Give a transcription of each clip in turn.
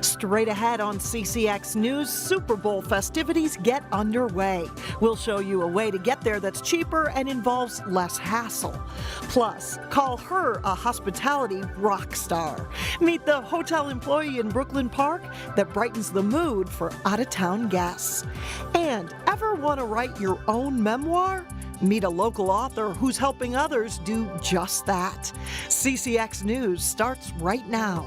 Straight ahead on CCX News, Super Bowl festivities get underway. We'll show you a way to get there that's cheaper and involves less hassle. Plus, call her a hospitality rock star. Meet the hotel employee in Brooklyn Park that brightens the mood for out-of-town guests. And ever want to write your own memoir? Meet a local author who's helping others do just that. CCX News starts right now.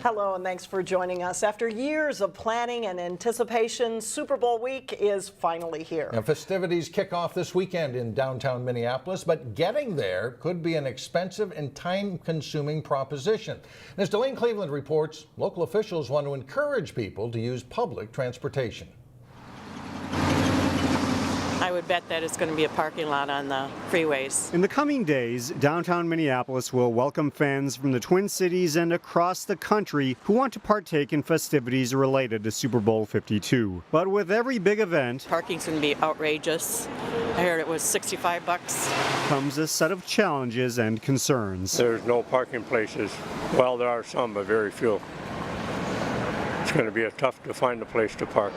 Hello and thanks for joining us. After years of planning and anticipation, Super Bowl week is finally here. Now, festivities kick off this weekend in downtown Minneapolis, but getting there could be an expensive and time-consuming proposition. As Delane Cleveland reports, local officials want to encourage people to use public transportation. I would bet that it's going to be a parking lot on the freeways. In the coming days, downtown Minneapolis will welcome fans from the Twin Cities and across the country who want to partake in festivities related to Super Bowl 52. But with every big event, Parking's going to be outrageous. I heard it was $65. Comes a set of challenges and concerns. There's no parking places. Well, there are some, but very few. It's going to be tough to find a place to park.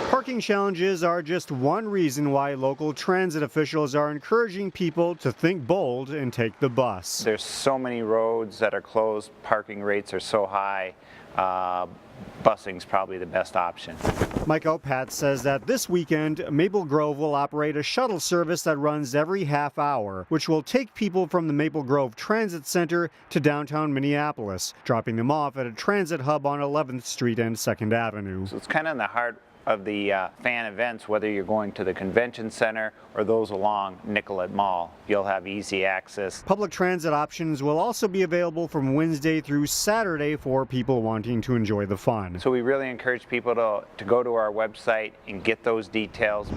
Parking challenges are just one reason why local transit officials are encouraging people to think bold and take the bus. There's so many roads that are closed, parking rates are so high, busing's probably the best option. Mike Opat says that this weekend, Maple Grove will operate a shuttle service that runs every half hour, which will take people from the Maple Grove Transit Center to downtown Minneapolis, dropping them off at a transit hub on 11th Street and 2nd Avenue. So it's kind of in the heart of the fan events, whether you're going to the convention center or those along Nicollet Mall. You'll have easy access. Public transit options will also be available from Wednesday through Saturday for people wanting to enjoy the fun. So we really encourage people to go to our website and get those details.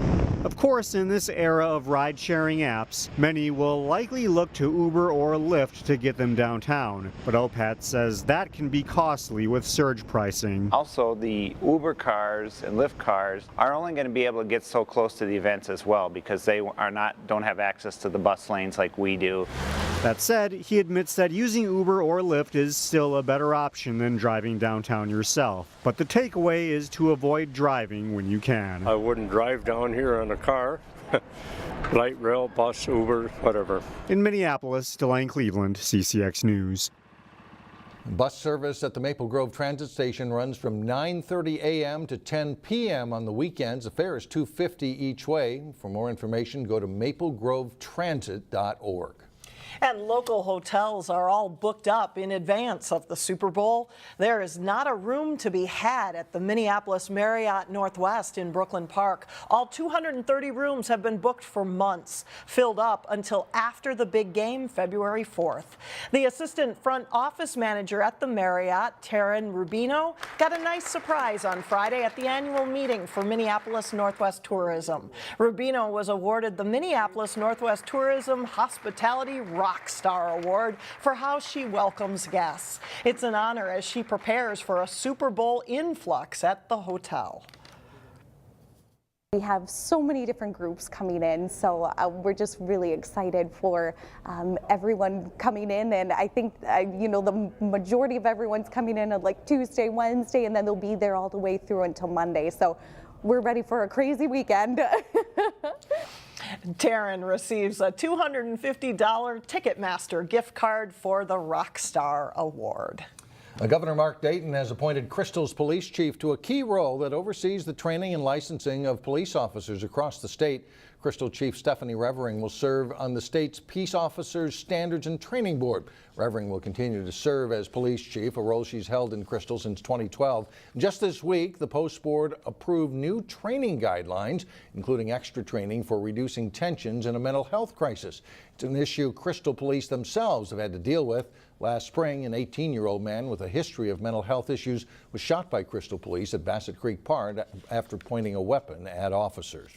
Of course, in this era of ride-sharing apps, many will likely look to Uber or Lyft to get them downtown. But Opat says that can be costly with surge pricing. Also, the Uber cars and Lyft cars are only going to be able to get so close to the events as well because they don't have access to the bus lanes like we do. That said, he admits that using Uber or Lyft is still a better option than driving downtown yourself. But the takeaway is to avoid driving when you can. I wouldn't drive down here on a car. Light rail, bus, Uber, whatever. In Minneapolis, Delane Cleveland, CCX News. Bus service at the Maple Grove Transit Station runs from 9:30 a.m. to 10 p.m. on the weekends. The fare is $2.50 each way. For more information, go to maplegrovetransit.org. And local hotels are all booked up in advance of the Super Bowl. There is not a room to be had at the Minneapolis Marriott Northwest in Brooklyn Park. All 230 rooms have been booked for months, filled up until after the big game, February 4th. The assistant front office manager at the Marriott, Taryn Rubino, got a nice surprise on Friday at the annual meeting for Minneapolis Northwest Tourism. Rubino was awarded the Minneapolis Northwest Tourism Hospitality Rockstar Award for how she welcomes guests. It's an honor as she prepares for a Super Bowl influx at the hotel. We have so many different groups coming in, so we're just really excited for everyone coming in, and I think the majority of everyone's coming in on like Tuesday, Wednesday, and then they'll be there all the way through until Monday. So we're ready for a crazy weekend. Taryn receives a $250 Ticketmaster gift card for the Rockstar Award. Governor Mark Dayton has appointed Crystal's police chief to a key role that oversees the training and licensing of police officers across the state. Crystal Chief Stephanie Revering will serve on the state's Peace Officers Standards and Training Board. Revering will continue to serve as police chief, a role she's held in Crystal since 2012. Just this week, the Post Board approved new training guidelines, including extra training for reducing tensions in a mental health crisis. It's an issue Crystal police themselves have had to deal with. Last spring, an 18-year-old man with a history of mental health issues was shot by Crystal police at Bassett Creek Park after pointing a weapon at officers.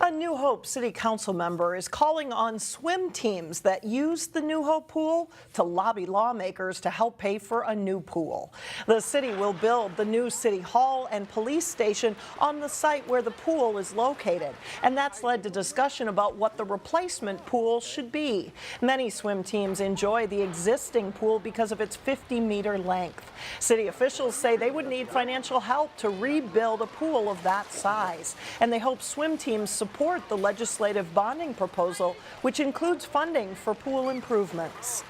A New Hope City Council member is calling on swim teams that use the New Hope pool to lobby lawmakers to help pay for a new pool. The city will build the new city hall and police station on the site where the pool is located, and that's led to discussion about what the replacement pool should be. Many swim teams enjoy the existing pool because of its 50-meter length. City officials say they would need financial help to rebuild a pool of that size, and they hope swim teams support the legislative bonding proposal, which includes funding for pool improvements.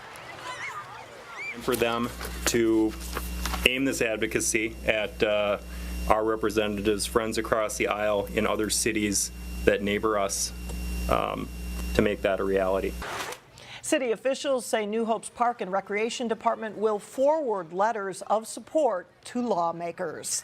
For them to aim this advocacy at our representatives, friends across the aisle in other cities that neighbor us, to make that a reality. City officials say New Hope's Park and Recreation Department will forward letters of support to lawmakers.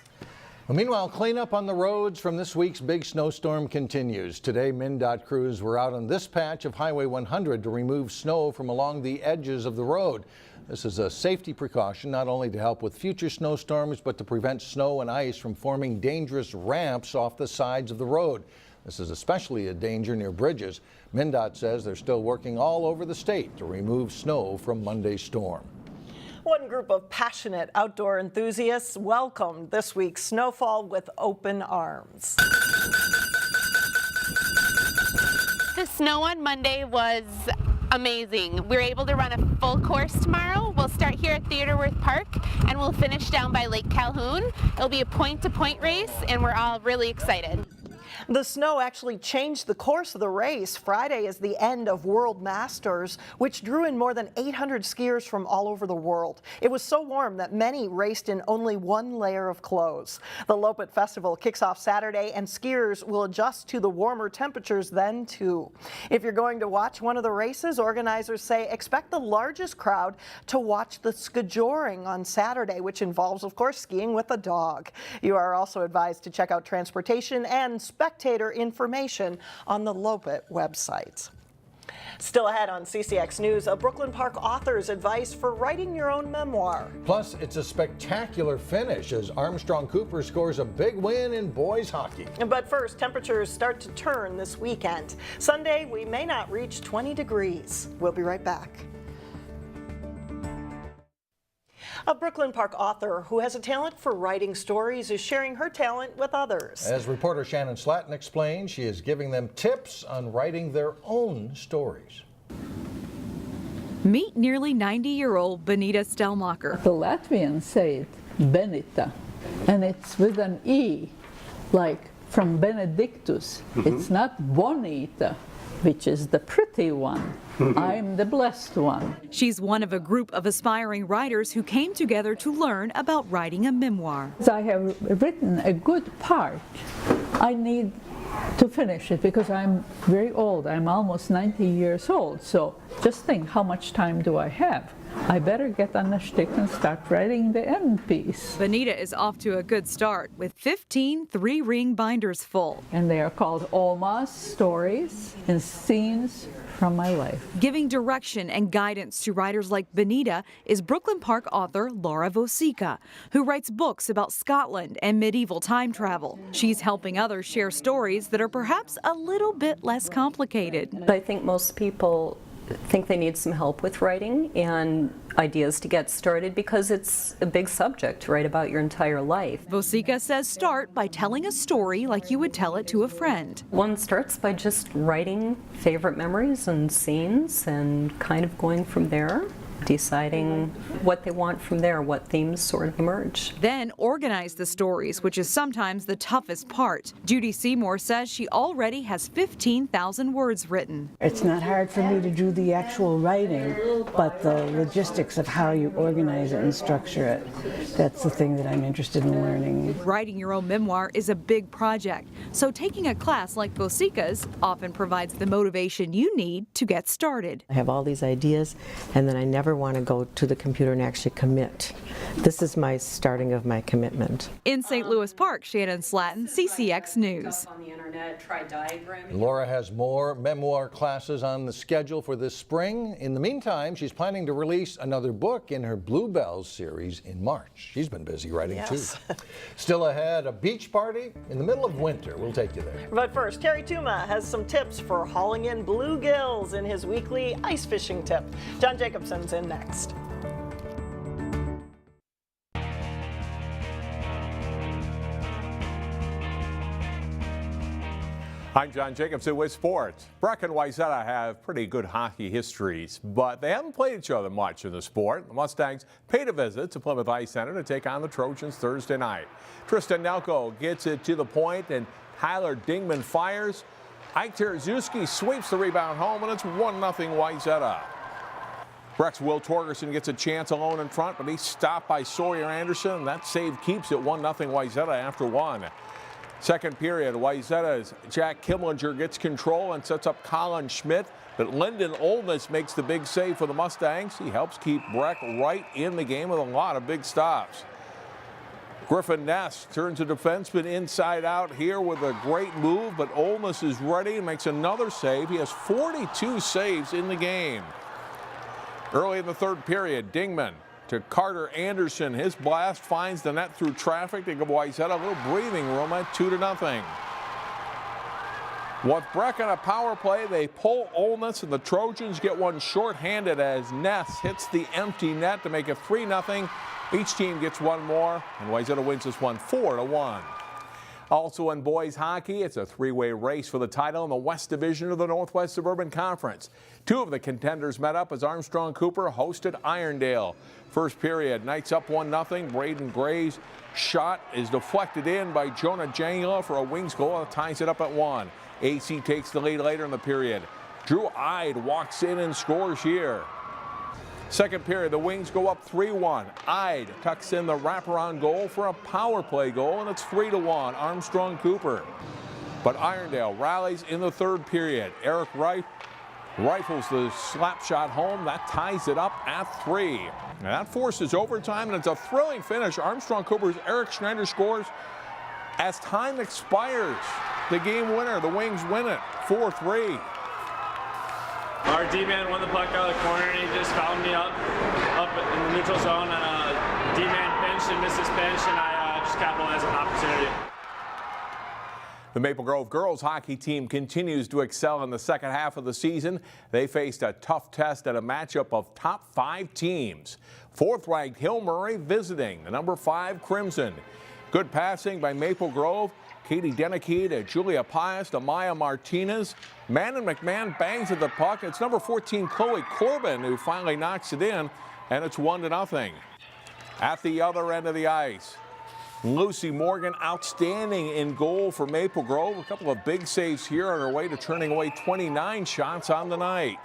Well, meanwhile, cleanup on the roads from this week's big snowstorm continues. Today, MnDOT crews were out on this patch of Highway 100 to remove snow from along the edges of the road. This is a safety precaution not only to help with future snowstorms, but to prevent snow and ice from forming dangerous ramps off the sides of the road. This is especially a danger near bridges. MnDOT says they're still working all over the state to remove snow from Monday's storm. One group of passionate outdoor enthusiasts welcomed this week's snowfall with open arms. The snow on Monday was amazing. We were able to run a full course tomorrow. We'll start here at Theodore-Wirth Park and we'll finish down by Lake Calhoun. It'll be a point-to-point race and we're all really excited. The snow actually changed the course of the race. Friday is the end of World Masters, which drew in more than 800 skiers from all over the world. It was so warm that many raced in only one layer of clothes. The Loppet Festival kicks off Saturday, and skiers will adjust to the warmer temperatures then, too. If you're going to watch one of the races, organizers say expect the largest crowd to watch the skijoring on Saturday, which involves, of course, skiing with a dog. You are also advised to check out transportation and spectator information on the Loppet website. Still ahead on CCX News, a Brooklyn Park author's advice for writing your own memoir. Plus, it's a spectacular finish as Armstrong-Cooper scores a big win in boys hockey. But first, temperatures start to turn this weekend. Sunday, we may not reach 20 degrees. We'll be right back. A Brooklyn Park author who has a talent for writing stories is sharing her talent with others. As reporter Shannon Slatton explains, she is giving them tips on writing their own stories. Meet nearly 90-year-old Benita Stelmacher. The Latvians say it Benita, and it's with an E, like from Benedictus. It's not Bonita, which is the pretty one. I'm the blessed one. She's one of a group of aspiring writers who came together to learn about writing a memoir. I have written a good part. I need to finish it because I'm very old. I'm almost 90 years old. So just think, how much time do I have? I better get on the shtick and start writing the end piece. Benita is off to a good start with 15 3-ring binders full. And they are called Oma's Stories and Scenes from My Life. Giving direction and guidance to writers like Benita is Brooklyn Park author Laura Vosica, who writes books about Scotland and medieval time travel. She's helping others share stories that are perhaps a little bit less complicated. I think most people think they need some help with writing and ideas to get started because it's a big subject to write about your entire life. Vosica says start by telling a story like you would tell it to a friend. One starts by just writing favorite memories and scenes and kind of going from there, deciding what they want from there, what themes sort of emerge. Then organize the stories, which is sometimes the toughest part. Judy Seymour says she already has 15,000 words written. It's not hard for me to do the actual writing, but the logistics of how you organize it and structure it, that's the thing that I'm interested in learning. Writing your own memoir is a big project, so taking a class like Vosica's often provides the motivation you need to get started. I have all these ideas, and then I never ever want to go to the computer and actually commit. This is my starting of my commitment. In St. Louis Park, Shannon Slatton, CCX News. On the internet, try diagramming. Laura has more memoir classes on the schedule for this spring. In the meantime, she's planning to release another book in her Bluebells series in March. She's been busy writing too. Still ahead, a beach party in the middle of winter. We'll take you there. But first, Terry Tuma has some tips for hauling in bluegills in his weekly ice fishing tip. John Jacobson's in next. I'm John Jacobson with sports. Breck and Wayzata have pretty good hockey histories, but they haven't played each other much in the sport. The Mustangs paid a visit to Plymouth Ice Center to take on the Trojans Thursday night. Tristan Nelko gets it to the point, and Tyler Dingman fires. Ike Terziewski sweeps the rebound home, and it's 1-0 Wayzata. Breck's Will Torgerson gets a chance alone in front, but he's stopped by Sawyer Anderson. That save keeps it 1-0 Wayzata after one. Second period, Wayzata's Jack Kimlinger gets control and sets up Colin Schmidt, but Lyndon Olness makes the big save for the Mustangs. He helps keep Breck right in the game with a lot of big stops. Griffin Ness turns a defenseman inside out here with a great move, but Olness is ready and makes another save. He has 42 saves in the game. Early in the third period, Dingman to Carter Anderson. His blast finds the net through traffic to give Wayzata a little breathing room at 2-0. With Breck on a power play, they pull Olness, and the Trojans get one shorthanded as Ness hits the empty net to make it 3-0. Each team gets one more, and Wayzata wins this one 4-1. Also in boys hockey, it's a three-way race for the title in the West Division of the Northwest Suburban Conference. Two of the contenders met up as Armstrong-Cooper hosted Irondale. First period, Knights up 1-0. Braden Gray's shot is deflected in by Jonah Jangula for a Wings goal that ties it up at 1. AC takes the lead later in the period. Drew Ide walks in and scores here. Second period, the Wings go up 3-1. Ide tucks in the wraparound goal for a power play goal, and it's 3-1 Armstrong-Cooper. But Irondale rallies in the third period. Eric Wright rifles the slap shot home. That ties it up at 3. And that forces overtime, and it's a thrilling finish. Armstrong-Cooper's Eric Schneider scores as time expires. The game winner, the Wings win it 4-3. Our D-man won the puck out of the corner, and he just fouled me up in the neutral zone, and D-man pinched and missed his pinch, and I just capitalized on the opportunity. The Maple Grove girls hockey team continues to excel in the second half of the season. They faced a tough test at a matchup of top 5 teams. Fourth-ranked Hill Murray visiting the number 5 Crimson. Good passing by Maple Grove. Katie Deneke to Julia Pius to Maya Martinez. Mannon McMahon bangs at the puck. It's number 14 Chloe Corbin who finally knocks it in, and it's 1-0. At the other end of the ice, Lucy Morgan outstanding in goal for Maple Grove. A couple of big saves here on her way to turning away 29 shots on the night.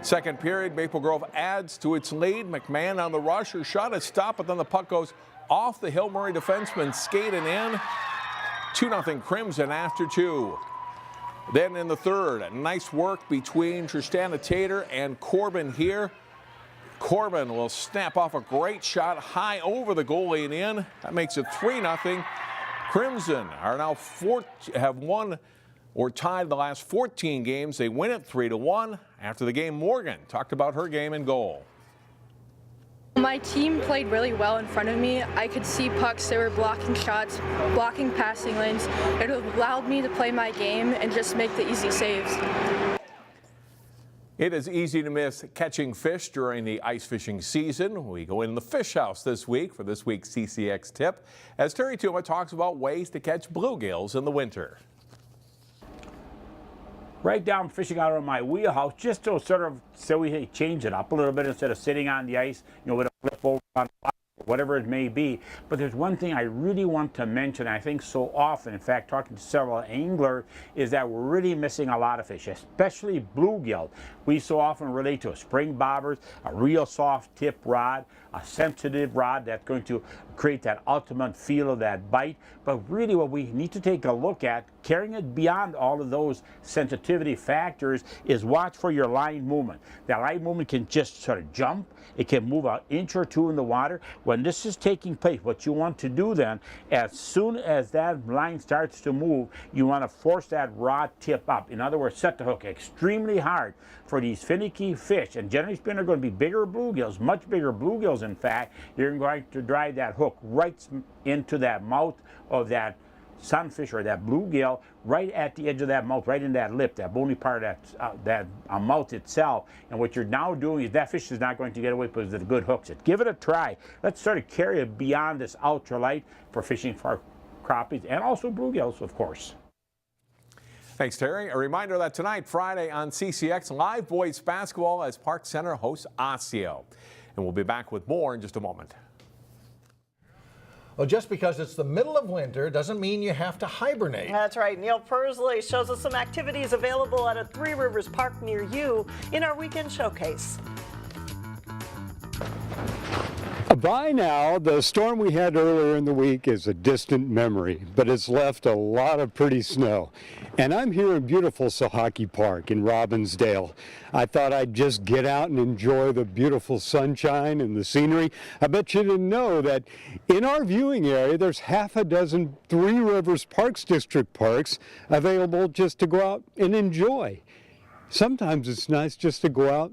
Second period, Maple Grove adds to its lead. McMahon on the rush. Her shot is stopped, but then the puck goes off the Hill Murray defenseman skating in. 2-0 Crimson after 2. Then in the third, nice work between Tristana Tater and Corbin here. Corbin will snap off a great shot high over the goalie and in. That makes it 3-0. Crimson are now have won or tied the last 14 games. They win it 3-1. After the game, Morgan talked about her game and goal. My team played really well in front of me. I could see pucks. They were blocking shots, blocking passing lanes. It allowed me to play my game and just make the easy saves. It is easy to miss catching fish during the ice fishing season. We go in the fish house this week for this week's CCX tip as Terry Tuma talks about ways to catch bluegills in the winter. Right now I'm fishing out of my wheelhouse just to sort of so we change it up a little bit instead of sitting on the ice, with a flip over on whatever it may be. But there's one thing I really want to mention, I think so often, in fact, talking to several anglers, is that we're really missing a lot of fish, especially bluegill. We so often relate to a spring bobbers, a real soft tip rod, a sensitive rod that's going to create that ultimate feel of that bite. But really what we need to take a look at carrying it beyond all of those sensitivity factors is watch for your line movement. That line movement can just sort of jump. It can move an inch or two in the water. When this is taking place, what you want to do then, as soon as that line starts to move, you want to force that rod tip up. In other words, set the hook extremely hard for these finicky fish. And generally speaking, they're going to be bigger bluegills, much bigger bluegills in fact. You're going to drive that hook right into that mouth of that sunfish or that bluegill, right at the edge of that mouth, right in that lip, that bony part of that mouth itself. And what you're now doing is that fish is not going to get away because of the good hooks. Give it a try. Let's sort of carry it beyond this ultralight for fishing for crappies and also bluegills, of course. Thanks, Terry. A reminder that tonight, Friday on CCX, live boys basketball as Park Center hosts Osseo. And we'll be back with more in just a moment. Well, just because it's the middle of winter doesn't mean you have to hibernate. That's right. Neil Persley shows us some activities available at a Three Rivers Park near you in our weekend showcase. By now, the storm we had earlier in the week is a distant memory, but it's left a lot of pretty snow. And I'm here in beautiful Sahaki Park in Robbinsdale. I thought I'd just get out and enjoy the beautiful sunshine and the scenery. I bet you didn't know that in our viewing area, there's half a dozen Three Rivers Parks District parks available just to go out and enjoy. Sometimes it's nice just to go out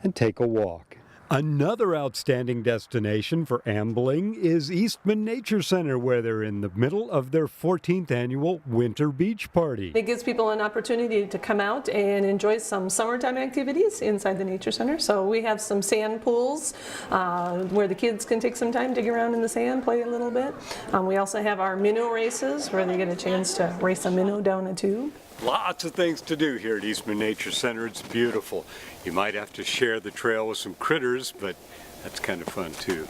and take a walk. Another outstanding destination for ambling is Eastman Nature Center, where they're in the middle of their 14th annual Winter Beach Party. It gives people an opportunity to come out and enjoy some summertime activities inside the Nature Center. So we have some sand pools where the kids can take some time, dig around in the sand, play a little bit. We also have our minnow races where they get a chance to race a minnow down a tube. Lots of things to do here at Eastman Nature Center. It's beautiful. You might have to share the trail with some critters, but that's kind of fun too.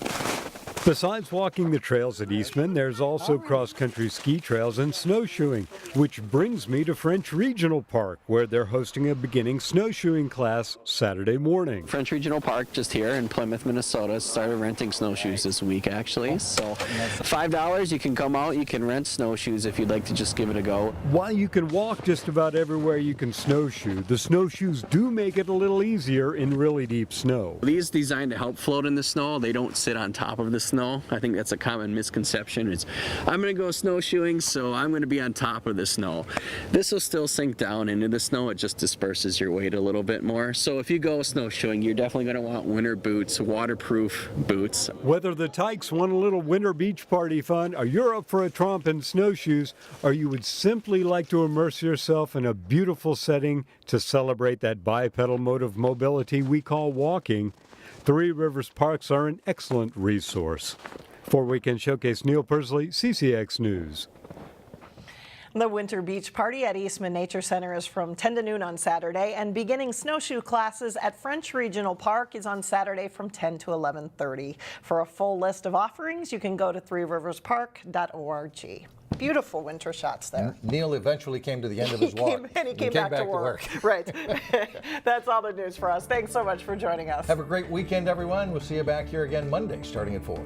Besides walking the trails at Eastman, there's also cross-country ski trails and snowshoeing, which brings me to French Regional Park, where they're hosting a beginning snowshoeing class Saturday morning. French Regional Park, just here in Plymouth, Minnesota, started renting snowshoes this week, actually. So $5, you can come out, you can rent snowshoes if you'd like to just give it a go. While you can walk just about everywhere you can snowshoe, the snowshoes do make it a little easier in really deep snow. These designed to help float in the snow. They don't sit on top of the snow. I think that's a common misconception. It's, I'm going to go snowshoeing, so I'm going to be on top of the snow. This will still sink down into the snow. It just disperses your weight a little bit more. So if you go snowshoeing, you're definitely going to want winter boots, waterproof boots. Whether the tykes want a little winter beach party fun, or you're up for a tromp in snowshoes, or you would simply like to immerse yourself in a beautiful setting to celebrate that bipedal mode of mobility we call walking, Three Rivers Parks are an excellent resource. For Weekend Showcase, Neil Persley, CCX News. The Winter Beach Party at Eastman Nature Center is from 10 to noon on Saturday, and beginning snowshoe classes at French Regional Park is on Saturday from 10 to 11:30. For a full list of offerings, you can go to threeriverspark.org. Beautiful winter shots there. Neil eventually came to the end of his walk. He came back to work. Right. That's all the news for us. Thanks so much for joining us. Have a great weekend, everyone. We'll see you back here again Monday, starting at 4.